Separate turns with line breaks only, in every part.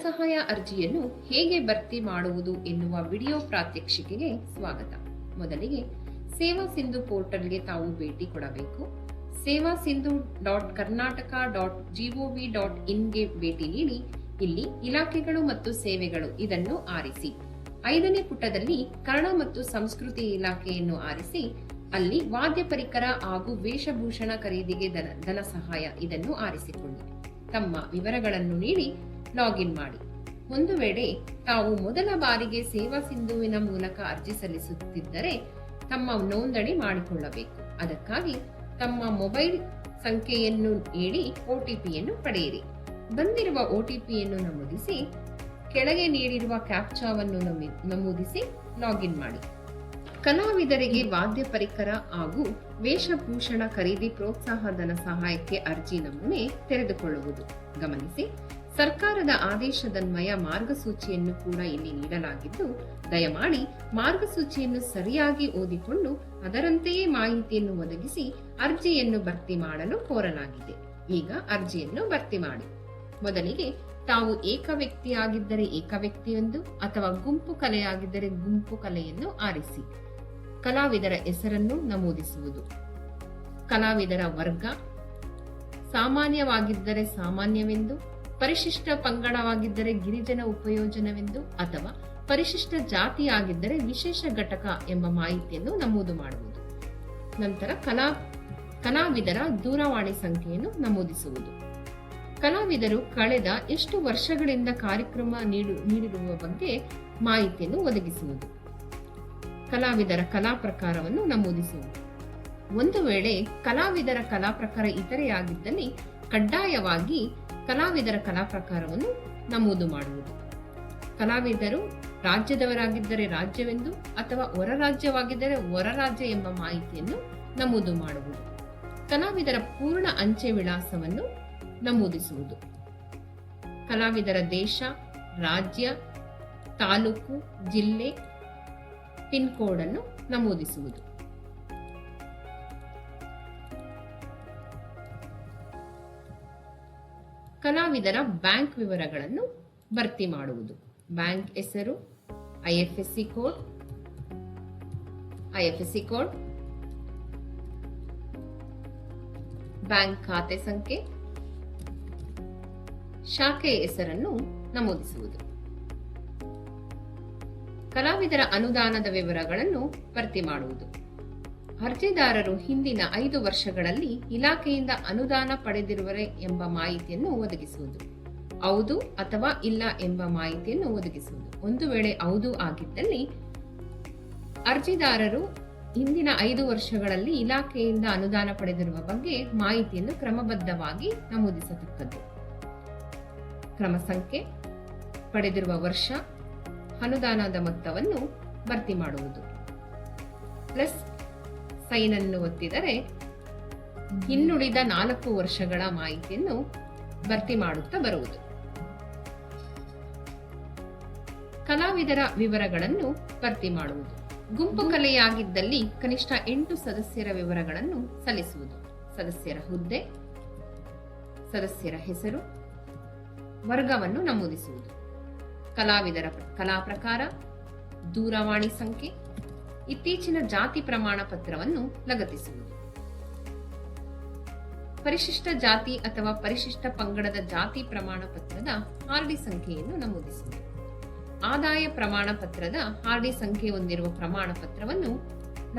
ಧನಸಹಾಯ ಅರ್ಜಿಯನ್ನು ಹೇಗೆ ಭರ್ತಿ ಮಾಡುವುದು ಎನ್ನುವ ವಿಡಿಯೋ ಪ್ರಾತ್ಯಕ್ಷಿಕೆಗೆ ಸ್ವಾಗತ. ಮೊದಲಿಗೆ ಸೇವಾ ಸಿಂಧು ಪೋರ್ಟಲ್ಗೆ ತಾವು ಭೇಟಿ ಕೊಡಬೇಕು. sevasindu.karnataka.gov.in ಗೆ ಭೇಟಿ ನೀಡಿ ಇಲ್ಲಿ ಇಲಾಖೆಗಳು ಮತ್ತು ಸೇವೆಗಳು ಇದನ್ನು ಆರಿಸಿ. 5ನೇ ಪುಟದಲ್ಲಿ ಕನ್ನಡ ಮತ್ತು ಸಂಸ್ಕೃತಿ ಇಲಾಖೆಯನ್ನು ಆರಿಸಿ ಅಲ್ಲಿ ವಾದ್ಯ ಪರಿಕರ ಹಾಗೂ ವೇಷಭೂಷಣ ಖರೀದಿಗೆ ಧನ ಸಹಾಯ ಇದನ್ನು ಆರಿಸಿಕೊಳ್ಳಿ. ತಮ್ಮ ವಿವರಗಳನ್ನು ನೀಡಿ ಲಾಗಿನ್ ಮಾಡಿ. ಒಂದು ವೇಳೆ ತಾವು ಮೊದಲ ಬಾರಿಗೆ ಸೇವಾ ಸಿಂಧುವಿನ ಮೂಲಕ ಅರ್ಜಿ ಸಲ್ಲಿಸುತ್ತಿದ್ದರೆ ತಮ್ಮ ನೋಂದಣಿ ಮಾಡಿಕೊಳ್ಳಬೇಕು. ಅದಕ್ಕಾಗಿ ತಮ್ಮ ಮೊಬೈಲ್ ಸಂಖ್ಯೆಯನ್ನು ನೀಡಿ OTPಯನ್ನು ಪಡೆಯಿರಿ. ಬಂದಿರುವ OTPಯನ್ನು ನಮೂದಿಸಿ ಕೆಳಗೆ ನೀಡಿರುವ ಕ್ಯಾಪ್ಚಾವನ್ನು ನಮೂದಿಸಿ ಲಾಗಿನ್ ಮಾಡಿ. ಕಲಾವಿದರಿಗೆ ವಾದ್ಯ ಪರಿಕರ ಹಾಗೂ ವೇಷಭೂಷಣ ಖರೀದಿ ಪ್ರೋತ್ಸಾಹ ಧನ ಸಹಾಯಕ್ಕೆ ಅರ್ಜಿ ನಮೂನೆ ತೆರೆದುಕೊಳ್ಳುವುದು ಗಮನಿಸಿ. ಸರ್ಕಾರದ ಆದೇಶದನ್ವಯ ಮಾರ್ಗಸೂಚಿಯನ್ನು ಕೂಡ ಇಲ್ಲಿ ನೀಡಲಾಗಿದ್ದು, ದಯಮಾಡಿ ಮಾರ್ಗಸೂಚಿಯನ್ನು ಸರಿಯಾಗಿ ಓದಿಕೊಂಡು ಅದರಂತೆಯೇ ಮಾಹಿತಿಯನ್ನು ಒದಗಿಸಿ ಅರ್ಜಿಯನ್ನು ಭರ್ತಿ ಮಾಡಲು ಕೋರಲಾಗಿದೆ. ಈಗ ಅರ್ಜಿಯನ್ನು ಭರ್ತಿ ಮಾಡಿ. ಮೊದಲಿಗೆ ತಾವು ಏಕ ವ್ಯಕ್ತಿಯಾಗಿದ್ದರೆ ಏಕ ವ್ಯಕ್ತಿಯೊಂದು ಅಥವಾ ಗುಂಪು ಕಲೆಯಾಗಿದ್ದರೆ ಗುಂಪು ಕಲೆಯನ್ನು ಆರಿಸಿ. ಕಲಾವಿದರ ಹೆಸರನ್ನು ನಮೂದಿಸುವುದು. ಕಲಾವಿದರ ವರ್ಗ ಸಾಮಾನ್ಯವಾಗಿದ್ದರೆ ಸಾಮಾನ್ಯವೆಂದು, ಪರಿಶಿಷ್ಟ ಪಂಗಡವಾಗಿದ್ದರೆ ಗಿರಿಜನ ಉಪಯೋಜನವೆಂದು ಅಥವಾ ಪರಿಶಿಷ್ಟ ಜಾತಿಯಾಗಿದ್ದರೆ ವಿಶೇಷ ಘಟಕ ಎಂಬ ಮಾಹಿತಿಯನ್ನು ನಮೂದು ಮಾಡುವುದು. ನಂತರ ಕಲಾವಿದರ ದೂರವಾಣಿ ಸಂಖ್ಯೆಯನ್ನು ನಮೂದಿಸುವುದು. ಕಲಾವಿದರು ಕಳೆದ ಎಷ್ಟು ವರ್ಷಗಳಿಂದ ಕಾರ್ಯಕ್ರಮ ನೀಡಿರುವ ಬಗ್ಗೆ ಮಾಹಿತಿಯನ್ನು ಒದಗಿಸುವುದು. ಕಲಾವಿದರ ಕಲಾ ಪ್ರಕಾರವನ್ನು ನಮೂದಿಸುವುದು. ಒಂದು ವೇಳೆ ಕಲಾವಿದರ ಕಲಾ ಪ್ರಕಾರ ಇತರೆಯಾಗಿದ್ದಲ್ಲಿ ಕಡ್ಡಾಯವಾಗಿ ಕಲಾವಿದರ ಕಲಾ ಪ್ರಕಾರವನ್ನು ನಮೂದು ಮಾಡುವುದು. ಕಲಾವಿದರು ರಾಜ್ಯದವರಾಗಿದ್ದರೆ ರಾಜ್ಯವೆಂದು ಅಥವಾ ಹೊರ ರಾಜ್ಯವಾಗಿದ್ದರೆ ಹೊರ ರಾಜ್ಯ ಎಂಬ ಮಾಹಿತಿಯನ್ನು ನಮೂದು ಮಾಡುವುದು. ಕಲಾವಿದರ ಪೂರ್ಣ ಅಂಚೆ ವಿಳಾಸವನ್ನು ನಮೂದಿಸುವುದು. ಕಲಾವಿದರ ದೇಶ, ರಾಜ್ಯ, ತಾಲೂಕು, ಜಿಲ್ಲೆ, ಪಿನ್ ಕೋಡ್ ಅನ್ನು ನಮೂದಿಸುವುದು. ಕಲಾವಿದರ ಬ್ಯಾಂಕ್ ವಿವರಗಳನ್ನು ಭರ್ತಿ ಮಾಡುವುದು. ಬ್ಯಾಂಕ್ ಹೆಸರು, IFSC ಕೋಡ್, ಬ್ಯಾಂಕ್ ಖಾತೆ ಸಂಖ್ಯೆ, ಶಾಖೆಯ ಹೆಸರನ್ನು ನಮೂದಿಸುವುದು. ಕಲಾವಿದರ ಅನುದಾನದ ವಿವರಗಳನ್ನು ಭರ್ತಿ ಮಾಡುವುದು. ಅರ್ಜಿದಾರರು ಹಿಂದಿನ 5 ವರ್ಷಗಳಲ್ಲಿ ಇಲಾಖೆಯಿಂದ ಅನುದಾನ ಪಡೆದಿರುವರೆ ಎಂಬ ಮಾಹಿತಿಯನ್ನು ಒದಗಿಸುವುದು. ಹೌದು ಅಥವಾ ಇಲ್ಲ ಎಂಬ ಮಾಹಿತಿಯನ್ನು ಒದಗಿಸುವುದು. ಒಂದು ವೇಳೆ ಹೌದು ಆಗಿದ್ದಲ್ಲಿ ಅರ್ಜಿದಾರರು ಹಿಂದಿನ 5 ವರ್ಷಗಳಲ್ಲಿ ಇಲಾಖೆಯಿಂದ ಅನುದಾನ ಪಡೆದಿರುವ ಬಗ್ಗೆ ಮಾಹಿತಿಯನ್ನು ಕ್ರಮಬದ್ಧವಾಗಿ ನಮೂದಿಸತಕ್ಕದ್ದು. ಕ್ರಮ ಸಂಖ್ಯೆ, ಪಡೆದಿರುವ ವರ್ಷ, ಅನುದಾನದ ಮೊತ್ತವನ್ನು ಭರ್ತಿ ಮಾಡುವುದು. ಪ್ಲಸ್ ಸೈನ್ ಅನ್ನು ಒತ್ತಿದರೆ ಇನ್ನುಳಿದ 4 ವರ್ಷಗಳ ಮಾಹಿತಿಯನ್ನು ಭರ್ತಿ ಮಾಡುತ್ತಾ ಬರುವುದು. ಕಲಾವಿದರ ವಿವರಗಳನ್ನು ಭರ್ತಿ ಮಾಡುವುದು. ಗುಂಪು ಕಲೆಯಾಗಿದ್ದಲ್ಲಿ ಕನಿಷ್ಠ 8 ಸದಸ್ಯರ ವಿವರಗಳನ್ನು ಸಲ್ಲಿಸುವುದು. ಸದಸ್ಯರ ಹುದ್ದೆ, ಸದಸ್ಯರ ಹೆಸರು, ವರ್ಗವನ್ನು ನಮೂದಿಸುವುದು. ಕಲಾವಿದರ ಕಲಾ ಪ್ರಕಾರ, ದೂರವಾಣಿ ಸಂಖ್ಯೆ, ಇತ್ತೀಚಿನ ಜಾತಿ ಪ್ರಮಾಣ ಪತ್ರವನ್ನು ಲಗತ್ತಿಸುವುದು. ಪರಿಶಿಷ್ಟ ಜಾತಿ ಅಥವಾ ಪರಿಶಿಷ್ಟ ಪಂಗಡದ ಜಾತಿ ಪ್ರಮಾಣ ಪತ್ರದ RD ಸಂಖ್ಯೆಯನ್ನು ನಮೂದಿಸುವುದು. ಆದಾಯ ಪ್ರಮಾಣ ಪತ್ರದ RD ಸಂಖ್ಯೆ ಹೊಂದಿರುವ ಪ್ರಮಾಣ ಪತ್ರವನ್ನು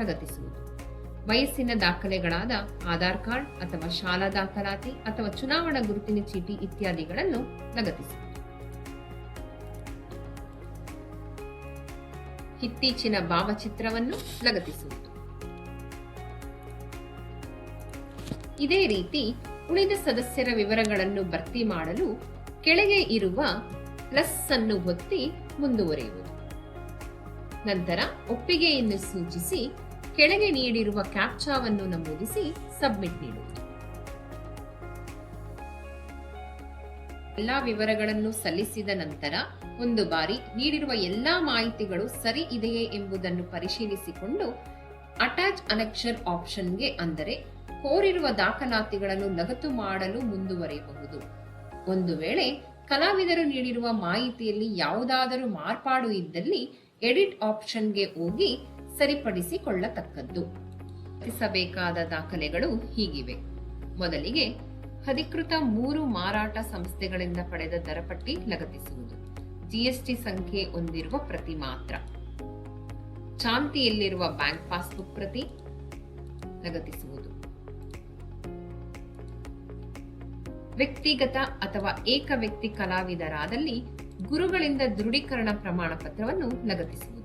ಲಗತ್ತಿಸುವುದು. ವಯಸ್ಸಿನ ದಾಖಲೆಗಳಾದ ಆಧಾರ್ ಕಾರ್ಡ್ ಅಥವಾ ಶಾಲಾ ದಾಖಲಾತಿ ಅಥವಾ ಚುನಾವಣಾ ಗುರುತಿನ ಚೀಟಿ ಇತ್ಯಾದಿಗಳನ್ನು ಲಗತ್ತಿಸುವುದು. ಇತ್ತೀಚಿನ ಭಾವಚಿತ್ರವನ್ನು ಲಗತ್ತಿಸುವುದು. ಇದೇ ರೀತಿ ಉಳಿದ ಸದಸ್ಯರ ವಿವರಗಳನ್ನು ಭರ್ತಿ ಮಾಡಲು ಕೆಳಗೆ ಇರುವ ಪ್ಲಸ್ ಅನ್ನು ಒತ್ತಿ ಮುಂದುವರಿಯುವುದು. ನಂತರ ಒಪ್ಪಿಗೆಯನ್ನು ಸೂಚಿಸಿ ಕೆಳಗೆ ನೀಡಿರುವ ಕ್ಯಾಪ್ಚಾವನ್ನು ನಮೂದಿಸಿ ಸಬ್ಮಿಟ್ ನೀಡುವುದು. ಎಲ್ಲಾ ವಿವರಗಳನ್ನು ಸಲ್ಲಿಸಿದ ನಂತರ ಒಂದು ಬಾರಿ ನೀಡಿರುವ ಎಲ್ಲಾ ಮಾಹಿತಿಗಳು ಸರಿ ಇದೆಯೇ ಎಂಬುದನ್ನು ಪರಿಶೀಲಿಸಿಕೊಂಡು ಅಟ್ಯಾಚ್ ಅನೆಕ್ಷರ್ ಆಪ್ಷನ್ಗೆ ಅಂದರೆ ಕೋರಿರುವ ದಾಖಲಾತಿಗಳನ್ನು ಲಗತ್ತು ಮಾಡಲು ಮುಂದುವರಿಯಬಹುದು. ಒಂದು ವೇಳೆ ಕಲಾವಿದರು ನೀಡಿರುವ ಮಾಹಿತಿಯಲ್ಲಿ ಯಾವುದಾದರೂ ಮಾರ್ಪಾಡು ಇದ್ದಲ್ಲಿ ಎಡಿಟ್ ಆಪ್ಷನ್ಗೆ ಹೋಗಿ ಸರಿಪಡಿಸಿಕೊಳ್ಳತಕ್ಕದ್ದು. ಲಗತ್ತಿಸಬೇಕಾದ ದಾಖಲೆಗಳು ಹೀಗಿವೆ. ಮೊದಲಿಗೆ ಅಧಿಕೃತ 3 ಮಾರಾಟ ಸಂಸ್ಥೆಗಳಿಂದ ಪಡೆದ ದರಪಟ್ಟಿ ಲಗತ್ತಿಸುವುದು. ಜಿಎಸ್ಟಿ ಸಂಖ್ಯೆ ಹೊಂದಿರುವ ಪ್ರತಿ ಮಾತ್ರ. ಚಾಲ್ತಿಯಲ್ಲಿರುವ ಬ್ಯಾಂಕ್ ಪಾಸ್ಬುಕ್ ಪ್ರತಿ ಲಗತ್ತಿಸುವುದು. ವ್ಯಕ್ತಿಗತ ಅಥವಾ ಏಕ ವ್ಯಕ್ತಿ ಕಲಾವಿದರಾದಲ್ಲಿ ಗುರುಗಳಿಂದ ದೃಢೀಕರಣ ಪ್ರಮಾಣ ಪತ್ರವನ್ನು ಲಗತ್ತಿಸುವುದು.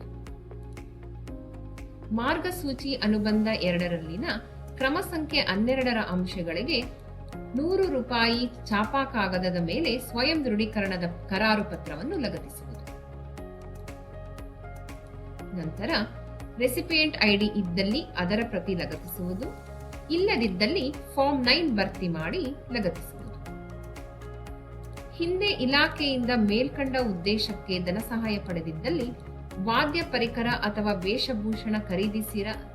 ಮಾರ್ಗಸೂಚಿ ಅನುಬಂಧ 2ರಲ್ಲಿನ ಕ್ರಮ ಸಂಖ್ಯೆ 12ರ ಅಂಶಗಳಿಗೆ ₹100 ಛಾಪಾ ಕಾಗದದ ಮೇಲೆ ಸ್ವಯಂ ದೃಢೀಕರಣದ ಕರಾರು ಪತ್ರವನ್ನು ಲಗತ್ತಿಸುವುದು. ನಂತರ ರೆಸಿಪಿಯೆಂಟ್ ಐಡಿ ಇದ್ದಲ್ಲಿ ಅದರ ಪ್ರತಿ ಲಗತ್ತಿಸುವುದು. ಇಲ್ಲದಿದ್ದಲ್ಲಿ ಫಾರ್ಮ್ 9 ಭರ್ತಿ ಮಾಡಿ ಲಗತ್ತಿಸುವುದು. ಹಿಂದೆ ಇಲಾಖೆಯಿಂದ ಮೇಲ್ಕಂಡ ಉದ್ದೇಶಕ್ಕೆ ಧನ ಸಹಾಯ ಪಡೆದಿದ್ದಲ್ಲಿ ವಾದ್ಯ ಪರಿಕರ ಅಥವಾ ವೇಷಭೂಷಣ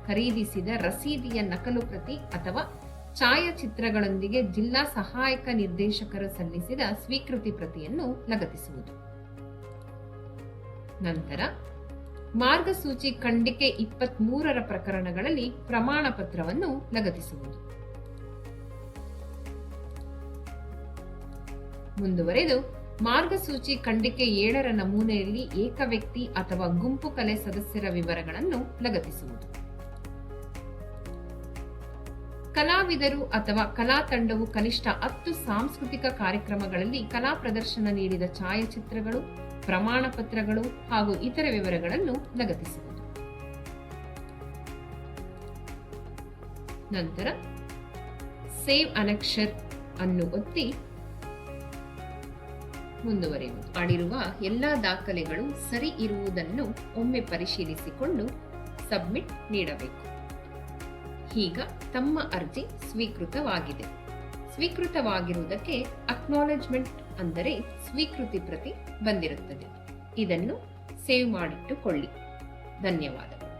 ಖರೀದಿಸಿದ ರಸೀದಿಯ ನಕಲು ಪ್ರತಿ ಅಥವಾ ಛಾಯಾಚಿತ್ರಗಳೊಂದಿಗೆ ಜಿಲ್ಲಾ ಸಹಾಯಕ ನಿರ್ದೇಶಕರು ಸಲ್ಲಿಸಿದ ಸ್ವೀಕೃತಿ ಪ್ರತಿಯನ್ನು ಲಗತ್ತಿಸುವುದು. ನಂತರ ಮಾರ್ಗಸೂಚಿ ಖಂಡಿಕೆ 23ರ ಪ್ರಕರಣಗಳಲ್ಲಿ ಪ್ರಮಾಣ ಪತ್ರವನ್ನು ಲಗತ್ತಿಸುವುದು. ಮುಂದುವರೆದು ಮಾರ್ಗಸೂಚಿ ಖಂಡಿಕೆ 7ರ ನಮೂನೆಯಲ್ಲಿ ಏಕ ವ್ಯಕ್ತಿ ಅಥವಾ ಗುಂಪು ಕಲೆ ಸದಸ್ಯರ ವಿವರಗಳನ್ನು ಲಗತ್ತಿಸುವುದು. ಕಲಾವಿದರು ಅಥವಾ ಕಲಾ ತಂಡವು ಕನಿಷ್ಠ 10 ಸಾಂಸ್ಕೃತಿಕ ಕಾರ್ಯಕ್ರಮಗಳಲ್ಲಿ ಕಲಾ ಪ್ರದರ್ಶನ ನೀಡಿದ ಛಾಯಾಚಿತ್ರಗಳು, ಪ್ರಮಾಣ ಪತ್ರಗಳು ಹಾಗೂ ಇತರ ವಿವರಗಳನ್ನು ಲಗತ್ತಿಸುವುದು. ನಂತರ ಸೇವ್ ಅನೆಕ್ಷರ್ ಅನ್ನು ಒತ್ತಿ ಮುಂದುವರಿಯುವುದು. ಮಾಡಿರುವ ಎಲ್ಲಾ ದಾಖಲೆಗಳು ಸರಿ ಇರುವುದನ್ನು ಒಮ್ಮೆ ಪರಿಶೀಲಿಸಿಕೊಂಡು ಸಬ್ಮಿಟ್ ನೀಡಬೇಕು. ಈಗ ತಮ್ಮ ಅರ್ಜಿ ಸ್ವೀಕೃತವಾಗಿದೆ. ಸ್ವೀಕೃತವಾಗಿರುವುದಕ್ಕೆ ಅಕ್ನಾಲೆಜ್ಮೆಂಟ್ ಅಂದರೆ ಸ್ವೀಕೃತಿ ಪ್ರತಿ ಬಂದಿರುತ್ತದೆ. ಇದನ್ನು ಸೇವ್ ಮಾಡಿಟ್ಟುಕೊಳ್ಳಿ. ಧನ್ಯವಾದಗಳು.